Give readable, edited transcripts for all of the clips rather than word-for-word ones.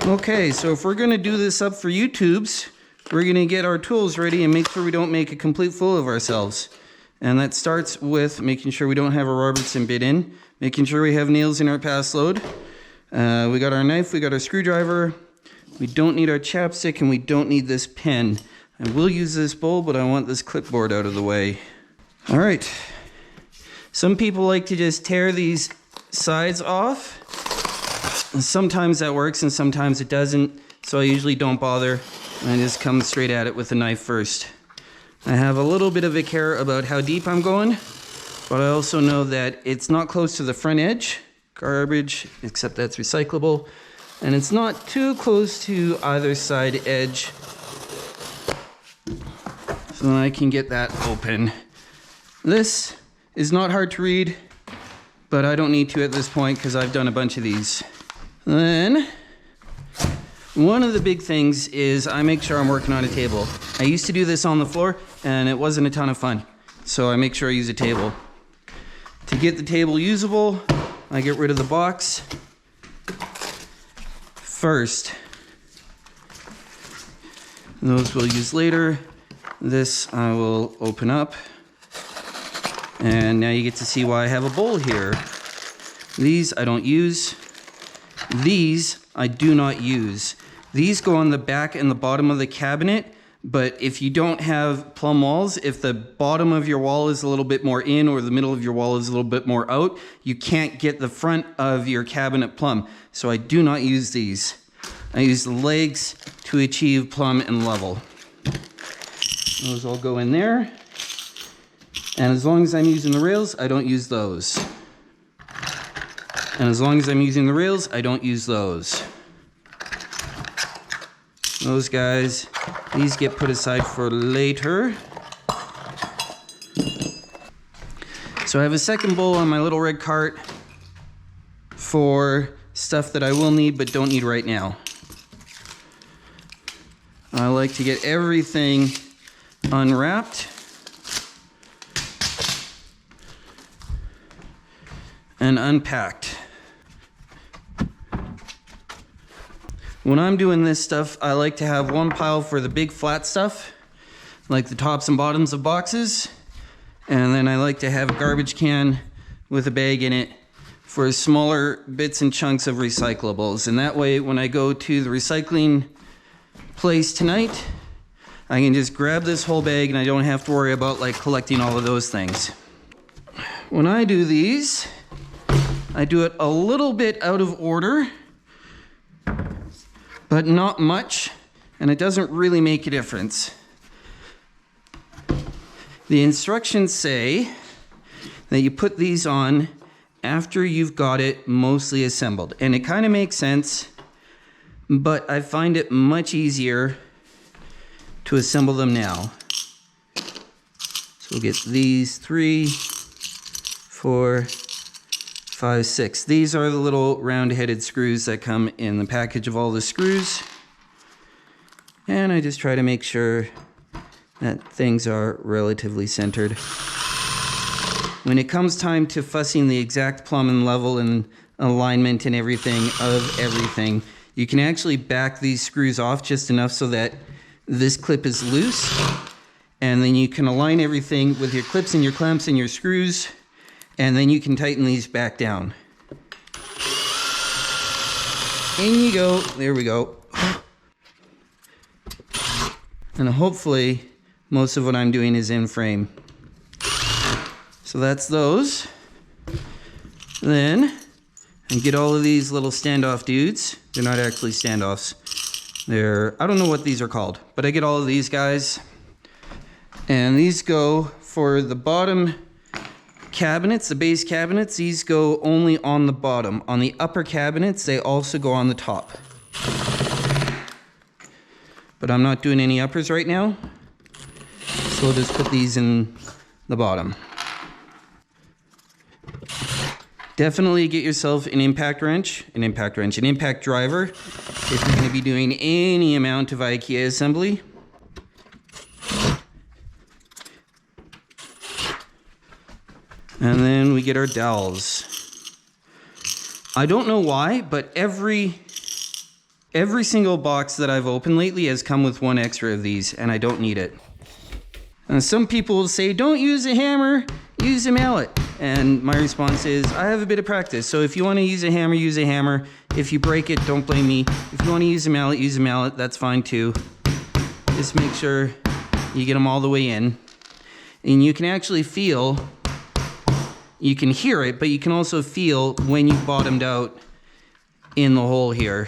Okay, so if we're gonna do this up for YouTubes, we're gonna get our tools ready and make sure we don't make a complete fool of ourselves. And that starts with making sure we don't have a Robertson bit in, making sure we have nails in our pass load. We got our knife, we got our screwdriver, we don't need our chapstick, and we don't need this pen. I will use this bowl, but I want this clipboard out of the way. All right. Some people like to just tear these sides off. And sometimes that works and sometimes it doesn't, so I usually don't bother. I just come straight at it with the knife first. I have a little bit of a care about how deep I'm going, but I also know that it's not close to the front edge, garbage, except that's recyclable, and it's not too close to either side edge, so then I can get that open. This is not hard to read, but I don't need to at this point because I've done a bunch of these. Then, one of the big things is I make sure I'm working on a table. I used to do this on the floor and it wasn't a ton of fun. So I make sure I use a table. To get the table usable, I get rid of the box first. Those we'll use later. This I will open up. And now you get to see why I have a bowl here. These I don't use. These I do not use. These go on the back and the bottom of the cabinet, but if you don't have plumb walls, if the bottom of your wall is a little bit more in or the middle of your wall is a little bit more out, you can't get the front of your cabinet plumb. So I do not use these. I use the legs to achieve plumb and level. Those all go in there. And as long as I'm using the rails, I don't use those. And as long as I'm using the rails, I don't use those. Those guys, these get put aside for later. So I have a second bowl on my little red cart for stuff that I will need but don't need right now. I like to get everything unwrapped and unpacked. When I'm doing this stuff, I like to have one pile for the big flat stuff, like the tops and bottoms of boxes, and then I like to have a garbage can with a bag in it for smaller bits and chunks of recyclables. And that way, when I go to the recycling place tonight, I can just grab this whole bag and I don't have to worry about like collecting all of those things. When I do these, I do it a little bit out of order, but not much, and it doesn't really make a difference. The instructions say that you put these on after you've got it mostly assembled, and it kind of makes sense, but I find it much easier to assemble them now. So we'll get these 3, 4, 5, 6. These are the little round-headed screws that come in the package of all the screws. And I just try to make sure that things are relatively centered. When it comes time to fussing the exact plumb and level and alignment and everything of everything, you can actually back these screws off just enough so that this clip is loose. And then you can align everything with your clips and your clamps and your screws. And then you can tighten these back down. In you go. There we go. And hopefully, most of what I'm doing is in frame. So that's those. Then, I get all of these little standoff dudes. They're not actually standoffs. I don't know what these are called, but I get all of these guys. And these go for the bottom cabinets, the base cabinets. These go only on the bottom. On the upper cabinets, they also go on the top. But I'm not doing any uppers right now, so we'll just put these in the bottom. Definitely get yourself an impact wrench, an impact driver, if you're going to be doing any amount of IKEA assembly. And then we get our dowels. I don't know why, but every Every single box that I've opened lately has come with one extra of these, and I don't need it. And some people will say, don't use a hammer, use a mallet. And my response is, I have a bit of practice. So if you want to use a hammer, use a hammer. If you break it, don't blame me. If you want to use a mallet, that's fine too. Just make sure you get them all the way in. And you can actually feel, you can hear it, but you can also feel when you've bottomed out in the hole here.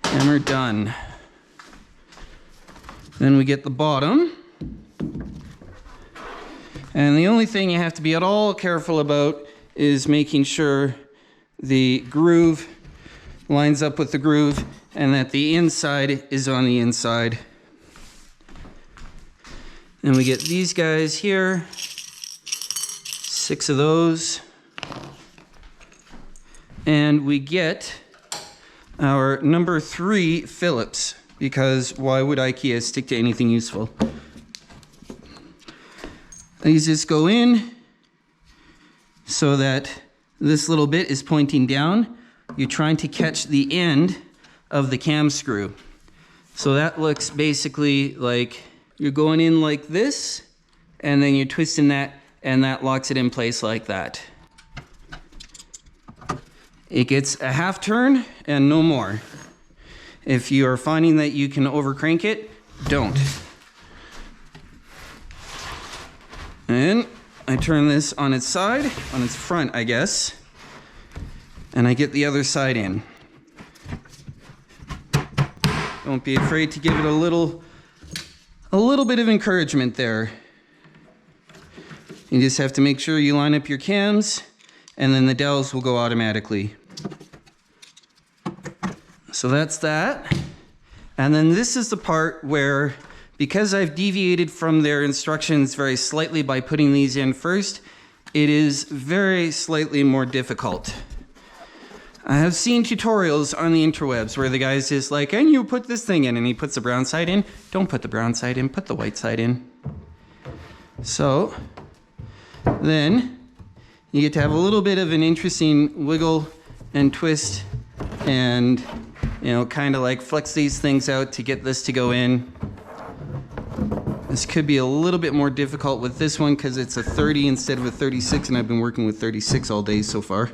Hammer done. Then we get the bottom. And the only thing you have to be at all careful about is making sure the groove lines up with the groove and that the inside is on the inside. And we get these guys here, 6 of those. And we get our number 3 Phillips, because why would IKEA stick to anything useful? These just go in so that this little bit is pointing down. You're trying to catch the end of the cam screw. So that looks basically like you're going in like this, and then you're twisting that, and that locks it in place like that. It gets a half turn and no more. If you are finding that you can overcrank it, don't. And I turn this on its side, on its front, I guess, and I get the other side in. Don't be afraid to give it a little bit of encouragement there. You just have to make sure you line up your cams, and then the dowels will go automatically. So that's that. And then this is the part where, because I've deviated from their instructions very slightly by putting these in first, it is very slightly more difficult. I have seen tutorials on the interwebs where the guy's just like, and you put this thing in, and he puts the brown side in. Don't put the brown side in, put the white side in. So then you get to have a little bit of an interesting wiggle and twist and, you know, kind of like flex these things out to get this to go in. This could be a little bit more difficult with this one because it's a 30 instead of a 36, and I've been working with 36 all day so far.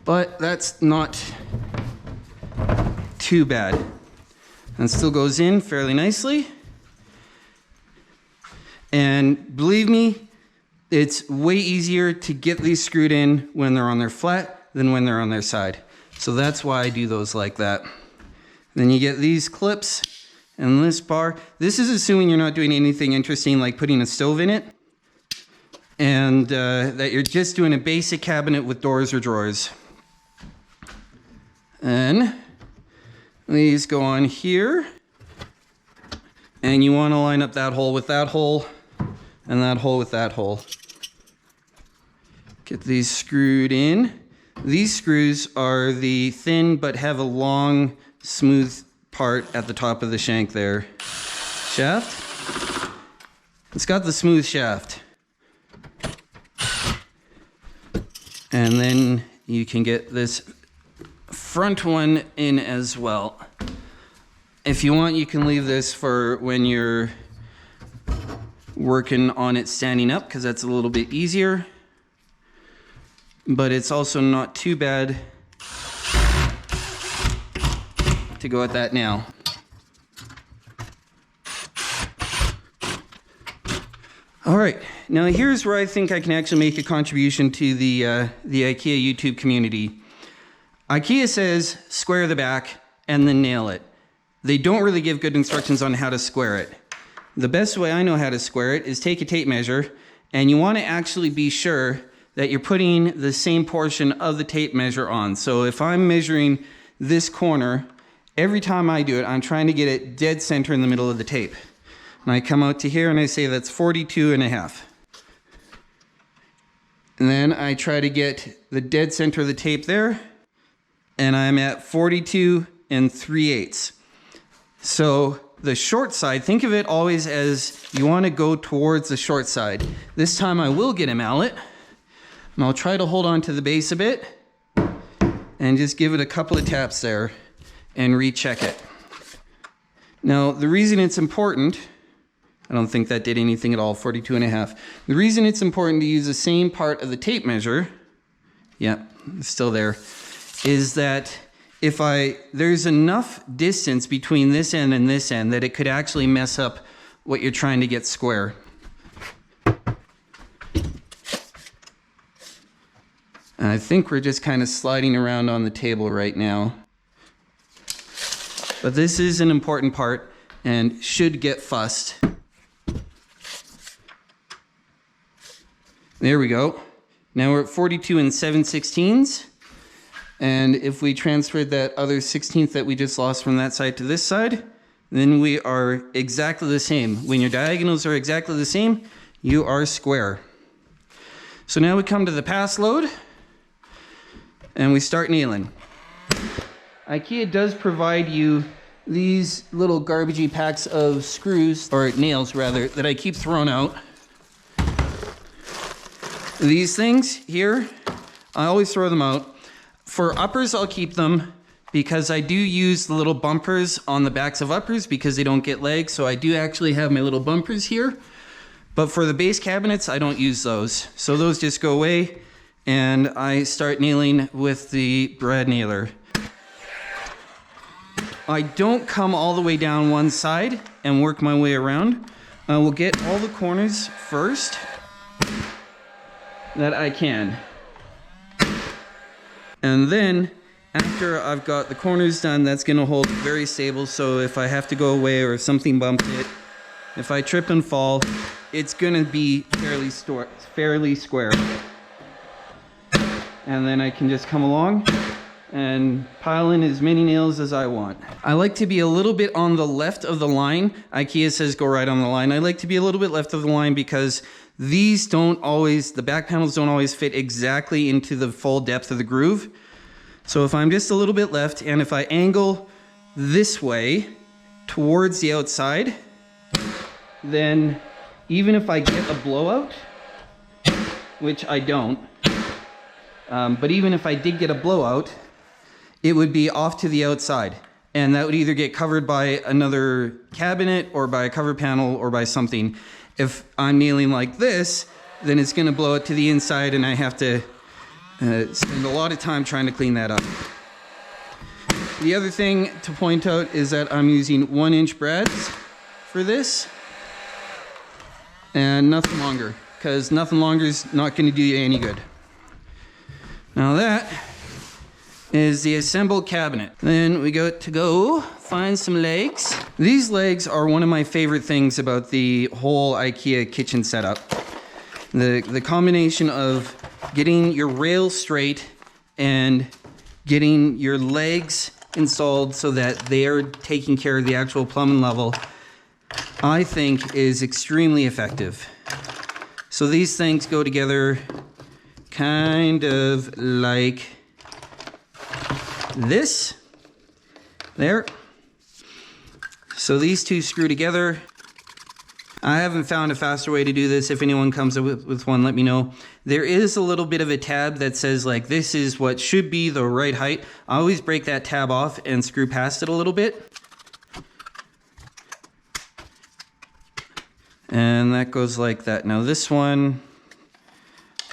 But that's not too bad. And still goes in fairly nicely. And believe me, it's way easier to get these screwed in when they're on their flat than when they're on their side. So that's why I do those like that. Then you get these clips and this bar. This is assuming you're not doing anything interesting like putting a stove in it, and that you're just doing a basic cabinet with doors or drawers. And these go on here, and you want to line up that hole with that hole and that hole with that hole. Get these screwed in. These screws are the thin but have a long, smooth part at the top of the shank there. Shaft. It's got the smooth shaft. And then you can get this front one in as well. If you want, you can leave this for when you're working on it standing up, because that's a little bit easier. But it's also not too bad to go at that now. All right, now here's where I think I can actually make a contribution to the IKEA YouTube community. IKEA says square the back and then nail it. They don't really give good instructions on how to square it. The best way I know how to square it is take a tape measure, and you want to actually be sure that you're putting the same portion of the tape measure on. So if I'm measuring this corner, every time I do it, I'm trying to get it dead center in the middle of the tape. And I come out to here and I say that's 42.5. And then I try to get the dead center of the tape there, and I'm at 42 3/8. So the short side, think of it always as you want to go towards the short side. This time I will get a mallet, and I'll try to hold on to the base a bit, and just give it a couple of taps there and recheck it. Now, the reason it's important, I don't think that did anything at all, 42.5. The reason it's important to use the same part of the tape measure, yeah, it's still there, is that if there's enough distance between this end and this end that it could actually mess up what you're trying to get square. And I think we're just kind of sliding around on the table right now. But this is an important part and should get fussed. There we go. Now we're at 42 7/16. And if we transferred that other 16th that we just lost from that side to this side, then we are exactly the same. When your diagonals are exactly the same, you are square. So now we come to the pass load and we start nailing. IKEA does provide you these little garbagey packs of screws, or nails rather, that I keep throwing out. These things here, I always throw them out. For uppers, I'll keep them because I do use the little bumpers on the backs of uppers because they don't get legs. So I do actually have my little bumpers here. But for the base cabinets, I don't use those. So those just go away and I start nailing with the brad nailer. I don't come all the way down one side and work my way around. I will get all the corners first that I can. And then after I've got the corners done, that's gonna hold it very stable. So if I have to go away or if something bumped it, if I trip and fall, it's gonna be fairly square. And then I can just come along and pile in as many nails as I want. I like to be a little bit on the left of the line. IKEA says go right on the line. I like to be a little bit left of the line because these the back panels don't always fit exactly into the full depth of the groove. So if I'm just a little bit left and if I angle this way towards the outside, then even if I get a blowout, which I don't, but even if I did get a blowout, it would be off to the outside. And that would either get covered by another cabinet or by a cover panel or by something. If I'm nailing like this, then it's gonna blow it to the inside and I have to spend a lot of time trying to clean that up. The other thing to point out is that I'm using 1-inch brads for this and nothing longer, because nothing longer is not gonna do you any good. Now that is the assembled cabinet. Then we got to go find some legs. These legs are one of my favorite things about the whole IKEA kitchen setup. The combination of getting your rails straight and getting your legs installed so that they are taking care of the actual plumbing level, I think is extremely effective. So these things go together kind of like this, there. So these two screw together. I haven't found a faster way to do this. If anyone comes up with one, let me know. There is a little bit of a tab that says like, this is what should be the right height. I always break that tab off and screw past it a little bit. And that goes like that. Now this one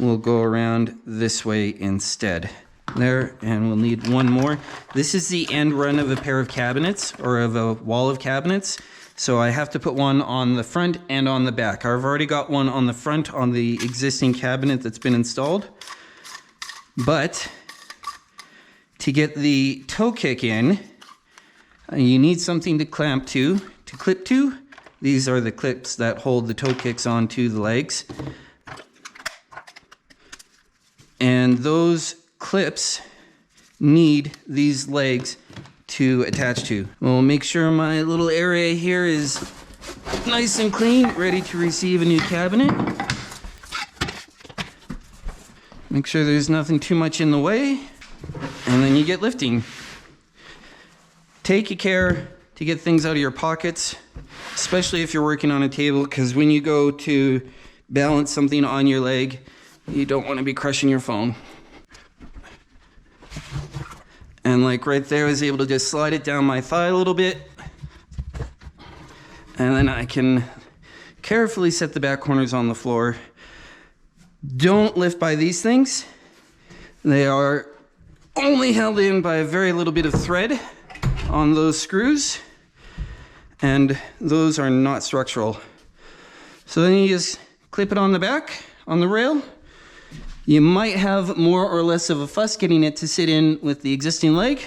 will go around this way instead. There, and we'll need one more. This is the end run of a pair of cabinets, or of a wall of cabinets. So I have to put one on the front and on the back. I've already got one on the front on the existing cabinet that's been installed. But to get the toe kick in, you need something to clip to. These are the clips that hold the toe kicks onto the legs. And those clips need these legs to attach to. We'll make sure my little area here is nice and clean, ready to receive a new cabinet. Make sure there's nothing too much in the way, and then you get lifting. Take care to get things out of your pockets, especially if you're working on a table, because when you go to balance something on your leg, you don't want to be crushing your phone. And like right there, I was able to just slide it down my thigh a little bit. And then I can carefully set the back corners on the floor. Don't lift by these things. They are only held in by a very little bit of thread on those screws. And those are not structural. So then you just clip it on the back, on the rail. You might have more or less of a fuss getting it to sit in with the existing leg.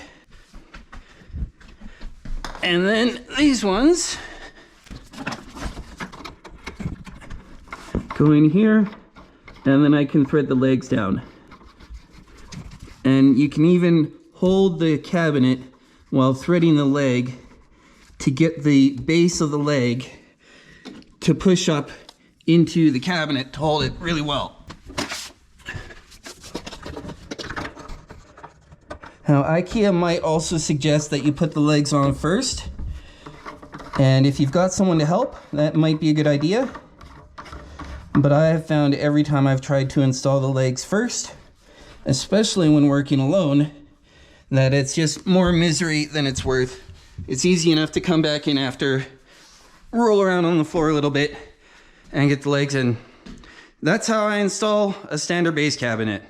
And then these ones go in here, and then I can thread the legs down. And you can even hold the cabinet while threading the leg to get the base of the leg to push up into the cabinet to hold it really well. Now, IKEA might also suggest that you put the legs on first. And if you've got someone to help, that might be a good idea. But I have found every time I've tried to install the legs first, especially when working alone, that it's just more misery than it's worth. It's easy enough to come back in after, roll around on the floor a little bit, and get the legs in. That's how I install a standard base cabinet.